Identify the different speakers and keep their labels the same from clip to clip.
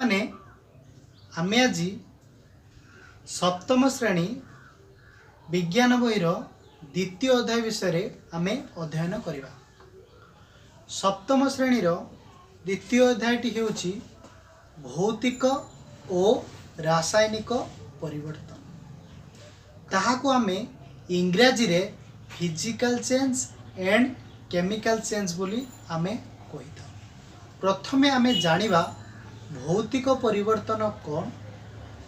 Speaker 1: माने आमे आज सप्तम श्रेणी विज्ञान बहिर द्वितीय अध्याय विषय आमे अध्ययन करवा। सप्तम श्रेणीर द्वितीय अध्यायटी हेउछि भौतिक और रासायनिक परिवर्तन। ताहाको आमे इंग्राजी रे physical change and chemical change बोली आमे कहिता। प्रथमे आमे जानिबा भौतिक परिवर्तन कौन,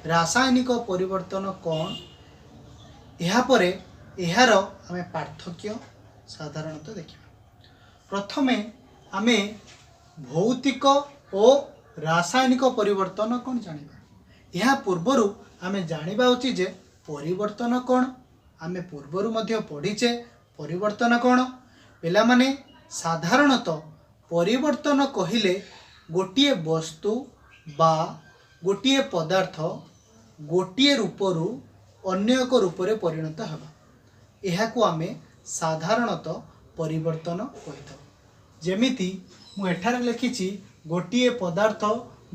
Speaker 1: रासायनिक परिवर्तन कौन, यापरे यार आमे पार्थक्य साधारणतः देखिबा। प्रथमे आमे भौतिक और रासायनिक परिवर्तन कौन जानिबा। यह पूर्वरु आमे जानिबा उचित जे परिवर्तन कौन। आमे पूर्वरु मध्य पढ़ीचे परिवर्तन कौन। पिला माने साधारणतः परिवर्तन कहिले गोटिए वस्तु बा गोटिए पदार्थ गोटिए रूपरू अन्य एक रूपरे परिणत हेबा। एहाकू आमे साधारणतः परिवर्तन कहिथाउ। जेमिति मु एठारे लिखिछि गोटिए पदार्थ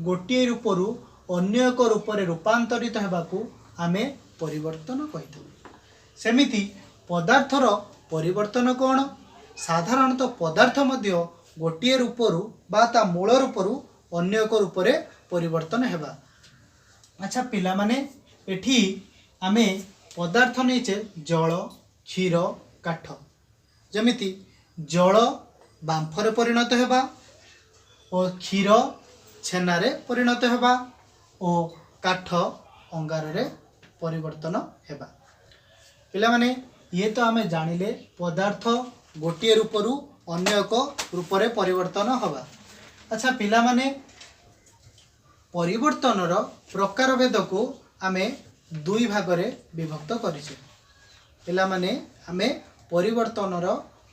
Speaker 1: गोटिए रूपरू अन्य एक रूपरे रूपांतरित हेबाकू आमे परिवर्तन कहिथाउ। सेमिति पदार्थर परिवर्तन कौन। साधारणतः पदार्थ मध्य गोटिए रूपरू बा ता मूल रूपरू अन्य एक रूपरे परिवर्तन हेबा। अच्छा पिला माने एठी आमे पदार्थ नहींचे जल क्षीर काठ। जमिति जल बांफरे परिणत हेबा और क्षीर छेनारे परिणत हेबा और काठ अंगारे परिवर्तन हेबा। पिला माने ये तो आमे जानिले पदार्थ गोटिए रूपरू अन्य एक रूपरे परिवर्तन हवा। अच्छा पिला माने परिवर्तनर प्रकार भेद को आमे दुई भागरे विभक्त करिसे। पिला माने आमे परिवर्तनर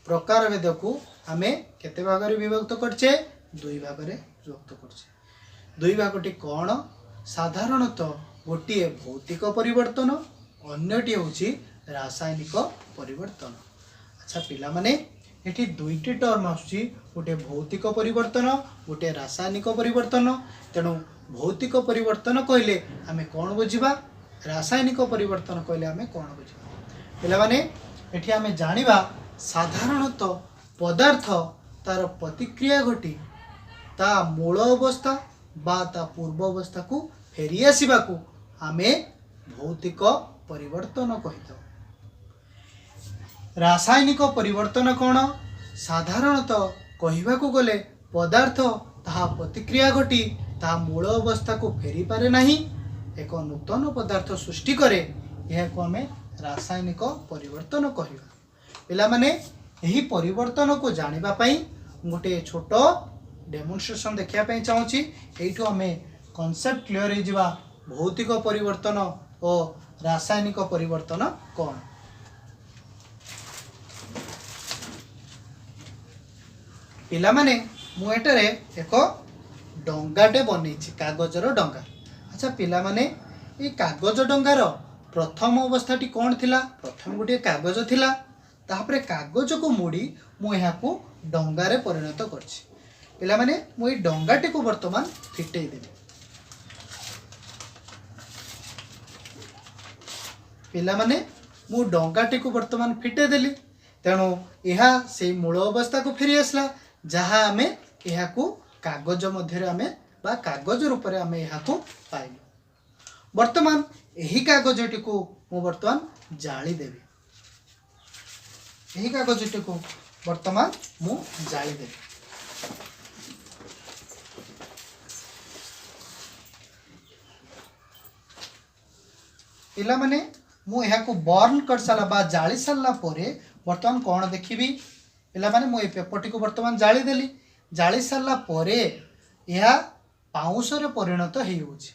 Speaker 1: प्रकार भेद को आमे केते भागरे विभक्त करछे, दुई भागरे विभक्त करछे। दुई भागटी कौन। साधारणतः गोटिए भौतिक परिवर्तन अन्यटी होछि रासायनिक परिवर्तन। अच्छा पिला माने एठी दुईटी टर्म आछि, गोटे भौतिक परिवर्तन गोटे रासायनिक परिवर्तन। तेणु भौतिक परिवर्तन कहले आमे कौन बुझिबा, रासायनिक परिवर्तन कहले आमे कौन बुझिबा। पिला माने एठी आमे जानिबा साधारणतः पदार्थ तार प्रतिक्रिया घटी ता मूल अवस्था बा ता पूर्व अवस्था को फेरी आसीबा को आमे भौतिक परिवर्तन कहिथाउ। रासायनिक परिवर्तन कौन। साधारणतः कहवाकू गले पदार्थ ताहा प्रतिक्रिया घटी ताहा मूल अवस्था को फेरी पारे नहीं, एक नूतन पदार्थ सृष्टि करे, यह आमे रासायनिक परिवर्तन कहवा। पिला माने एही परिवर्तन को जानिबा पई गोटे छोट डेमोन्स्ट्रेशन देखिया पई चाहूची। एइठो आमे कांसेप्ट क्लियर हो जिबा भौतिक परिवर्तन और रासायनिक परिवर्तन कौन। पिला माने मु एटारे एक डंगाटे बनैछि, कागजर डंगा। अच्छा पिला माने ए कागज डंगार प्रथम अवस्थाटी कौन थिला। प्रथम गोटे कागज थिला, तापरे कागज को मोड़ी मु एहाकू डंगारे परिणत करछि। पिला माने मु ए डंगाटी को वर्तमान फिटेई देबी। पिला माने मु डंगाटी को वर्तमान फिटे देली, तेणु यह से मूल अवस्था को फेरी आसला, जहाँ आमे यहाकू कागज मध्य आमे बा कागज रूप में आमे यहाकू पाइलु। वर्तमान यही कागजटी को मु वर्तमान जाली देबी। यही कागजटी को वर्तमान मु जाली देबी। पिला माने मु यहाकू बर्न कर साला बा जाली साला परे वर्तमान कौन देखिबी। पिला माने मु ए पेपरटी को वर्तमान जाली देली। जाली साला परे यह पाउंसरे परिणत होउछि।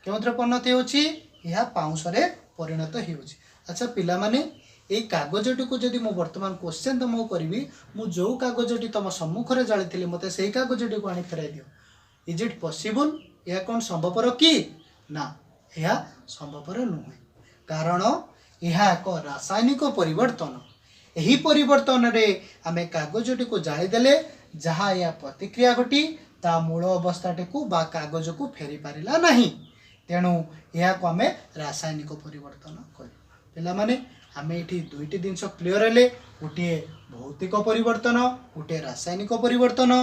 Speaker 1: केउथरे परिणत होउछि, यह पाउंसरे परिणत होउछि। अच्छा पिला माने ए कागजटी को जदि मु वर्तमान क्वेश्चन तुमको करबी, मु जो कागजटी तुम सम्मुख रे जाली थिली मते सेही कागजटी को आनी फेराई दियो। Is it possible. यह कौन संभवपर कि ना, यह संभवपर नुहे, कारण यह एक रासायनिक परिवर्तन। यही परिवर्तन रे आमे कागजटी को जाली देले, जहाँ या प्रतिक्रिया घटी ता मूल अवस्थाटी को बा कागज को फेरी पारिला नहीं। तेणु यह को आमे रासायनिक परिवर्तन कहू। पे आमे ये दुईटी जिनस क्लीयर हेले, गोटे भौतिक परिवर्तन, गोटे रासायनिक परिवर्तन।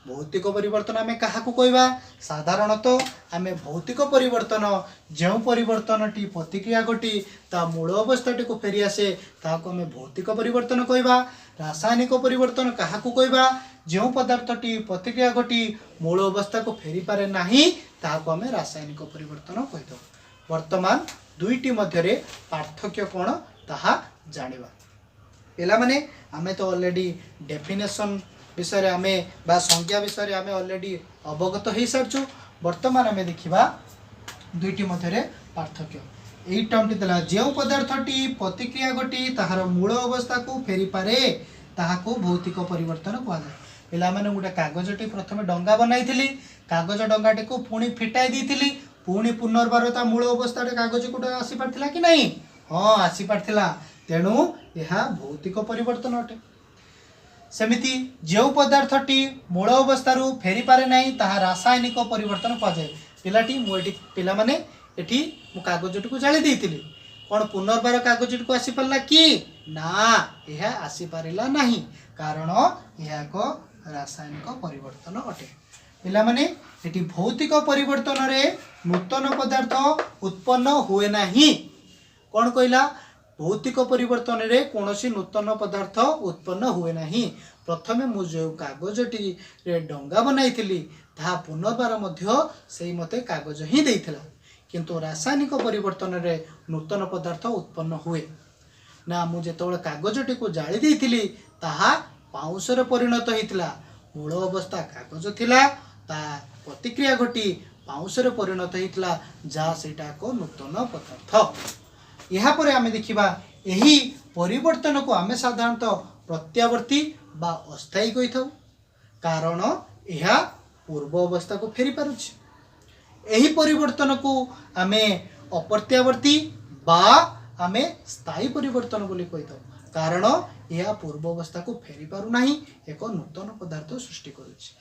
Speaker 1: भौतिक परिवर्तन आमे कहा कहवा, साधारणतः आमे भौतिक परिवर्तन जो परिवर्तन टी प्रतिक्रिया घटी ता मूल अवस्थाटी को फेरी आसे ताको आमे भौतिक परिवर्तन कहवा। रासायनिक परिवर्तन कहा कहवा, जो पदार्थटी प्रतिक्रिया घटी मूल अवस्था को फेरी पारे नहीं ताको आमे रासायनिक परिवर्तन कहीदो। वर्तमान दुईटी मध्यरे पार्थक्य कौन ताहा जानिबा। पिला माने आमे तो ऑलरेडी डेफिनेशन विषय रे आमे बा संज्ञा विषय रे आमे ऑलरेडी अवगत हो सारछु। वर्तमान आमे देखिबा दुईटी मध्यरे पार्थक्य। एई टर्मटी देला, जो पदार्थटी प्रतिक्रिया घटी ताहार मूल अवस्था को फेरी पारे ताहाको भौतिक परिवर्तन कहला। पिला माने गोटे कागजटी प्रथमे डंगा बनाइथिली, कागज डंगाटी को पुणी फिटाई देइथिली, पुणी पुनर्बार ता मूल अवस्था कागज को आसी पारथिला कि नहीं? हाँ, आसी पारथिला। तेणु यह भौतिक परिवर्तन अटे। सेमिति जो पदार्थटी मूल अवस्था फेरी पारे नहीं ताहा रासायनिक परिवर्तन कह जाए। पिलाटी मुठी पिला माने एठी मु कागजटी को जाली देइथिली, कौन पुनर्बार कागजटी को आसी पारला कि ना? यह आसी पारिला नहीं, कारण यह को रासायनिक परिवर्तन अटे। पिला माने एठी भौतिक परिवर्तन रे नूतन पदार्थ उत्पन्न हुए नहीं। कौन कहला? भौतिक परिवर्तन रे कौनसी नूतन पदार्थ उत्पन्न हुए नहीं। प्रथमे मु जो कागजटी रे डंगा बनाइथिली ता पुनर्बार मध्य सेई मते कागज ही देइथिला, किंतु रासायनिक परिवर्तन रे नूतन पदार्थ उत्पन्न हुए ना। मु जेतबेले कागजटी को जाली देइथिली ताहा पाउंसरे परिणत होइतिला। मूल अवस्था कागज थिला, ता प्रतिक्रिया घटी पाउंसरे परिणत होइतिला, जा सेटा को नूतन पदार्थ। यहाँ पर आमे देखिबा एही परिवर्तन को आमे साधारणतः प्रत्यावर्ती बा अस्थायी कहि थाउ, कारण यह पूर्व अवस्था को फेरी पारुछि। एही परिवर्तन को आमे अप्रत्यावर्ती बा आमे स्थायी परिवर्तन बोली कहि थाउ, कारण यह पूर्व अवस्था को फेरी पारु नाही, एक नूतन पदार्थ सृष्टि करुछि।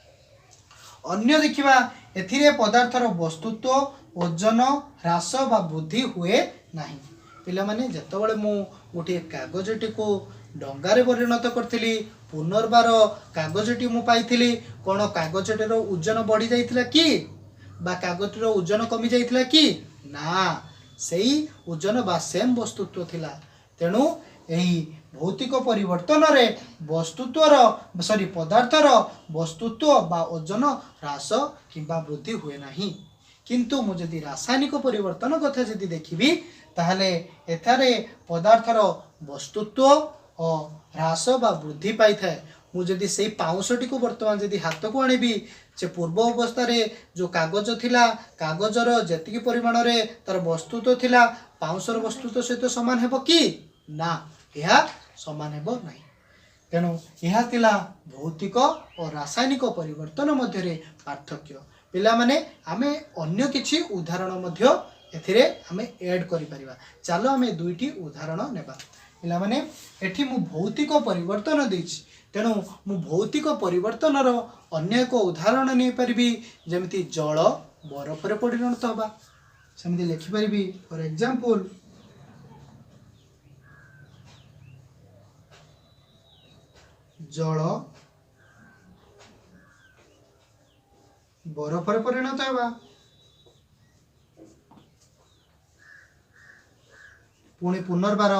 Speaker 1: अन्य देखिबा एथिरे पदार्थर वस्तुत्व ओजन ह्रास बा वृद्धि हुए नाही। पिला माने जेतबेले मु गोटे कागजटी को डंगारे परिणत करथिली, पुनर्बार कागजटी मु पाइथिली, कोन कागजटीर ओजन बढ़ी जाइथिला कि बा कागजटीर ओजन कमी जाइथिला कि ना? सेई ओजन बा सेम वस्तुत्व थिला। तेणु एही भौतिक परिवर्तन रे वस्तुत्वर पदार्थर वस्तुत्व बा ओजन ह्रास किंबा वृद्धि हुए नाही। किंतु मु जदि रासायनिक परिवर्तन कथा जदि देखिबी ताहले एथारे पदार्थर वस्तुत्व और ह्रास बा वृद्धि पाई थाए। मु जदि सेई पाउंसटी को वर्तमान जदि हाथ को आनिबी, से पूर्व अवस्था रे जो कागज थिला, कागजर जेतिकी परिमाण रे तार वस्तुत्व थिला पाउंसर वस्तुत्व सहित समान हेबो कि ना? यह समान हेबो नाही। तेणु यह थिला भौतिक और रासायनिक परिवर्तन मध्य रे पार्थक्य। पिला माने आमे अन्य किछि उदाहरण मध्य एथिरे आमे ऐड करि परिबा। चलो आमे दुईटी उदाहरण नेबा। पिला माने एठी मु भौतिक परिवर्तन देछि, तेणु मु भौतिक परिवर्तन रो अन्य एक उदाहरण नै परिबी, जेमिति जल बरफ रे परिणत होबा। सेमिति लिखि परिबी, फॉर एग्जांपल जल बरफ रे परिणत होबा। पुणी पुनर्बार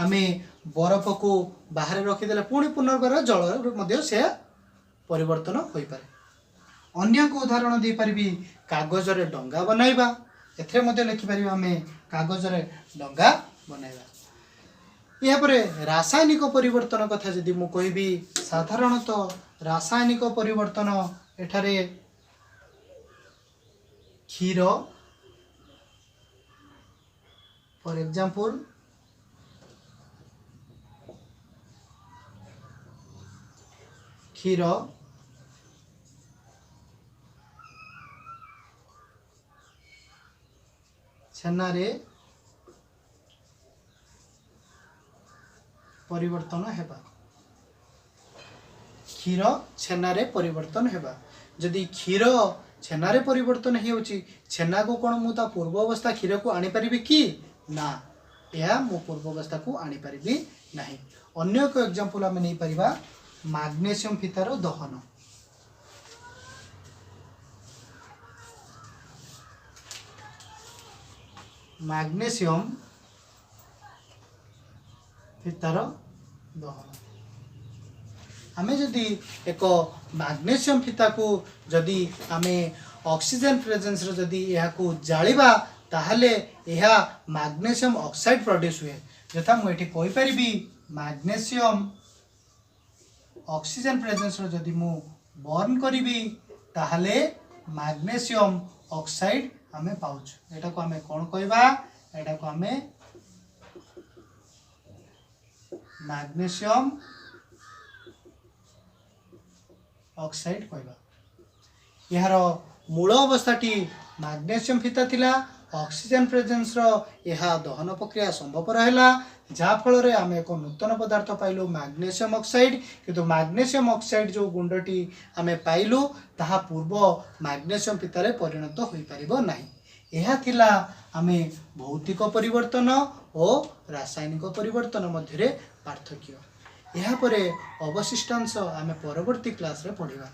Speaker 1: आमे बरफ को बाहर रखीदे पुणी पुनर्बार जल मध्य से परिवर्तन हो पारे। अन्य को उदाहरण दे पारिबी, कागज रे डंगा बनाइबा। एथे मध्य लिखि परिबा आमे कागज रे डंगा बनाइबा। यहाँ पर रासायनिक परिवर्तन कथा जदि मु कहबी, साधारणतः रासायनिक परिवर्तन एठारे क्षीर फॉर एग्जांपल क्षीर छेना रे परिवर्तन हेबा। क्षीर छेना रे परिवर्तन हेबा। जदि क्षीर छेनारे परिवर्तन होउची छेना को कोन मु ता पूर्व अवस्था क्षीर को आनी परिबी कि ना या मु पूर्व अवस्था को आनी परिबी नाही। अन्य एक एग्जांपल आमे नै परिबा मैग्नीशियम फीतार दहन। मैग्नीशियम फीतार दहन आमे जदि एक मैग्नीशियम फीता को जदि आमे ऑक्सीजन प्रेजेंस रो जदि यहा को जालिबा ताहले यहा मैग्नीशियम ऑक्साइड प्रोड्यूस हुए। जथा मु एठी कोइ परिबी मैग्नीशियम ऑक्सीजन प्रेजेंस रो जदि मु बर्न करिबी ताहले मैग्नीशियम ऑक्साइड आमे पाउछ। एटा को आमे कोन कहबा एटा को आमे मैग्नीशियम ऑक्साइड कहबा। यार मूल अवस्थाटी मैग्नीशियम फीता थिला ऑक्सीजन प्रेजेंस रो यहा दहन प्रक्रिया संभव रहला जा फल रे आमे एक नूतन पदार्थ पाइलु मैग्नीशियम ऑक्साइड। किंतु मैग्नीशियम ऑक्साइड जो गुंडटी आमे पाइलु ताहा पूर्व मैग्नीशियम फीतारे परिणत होई परिबो नाही। यहा थिला आमे भौतिक परिवर्तन और रासायनिक परिवर्तन मध्य पार्थक्य। यहा परे अवशिष्टांश आमे परवर्ती क्लास रे पढ़िबा।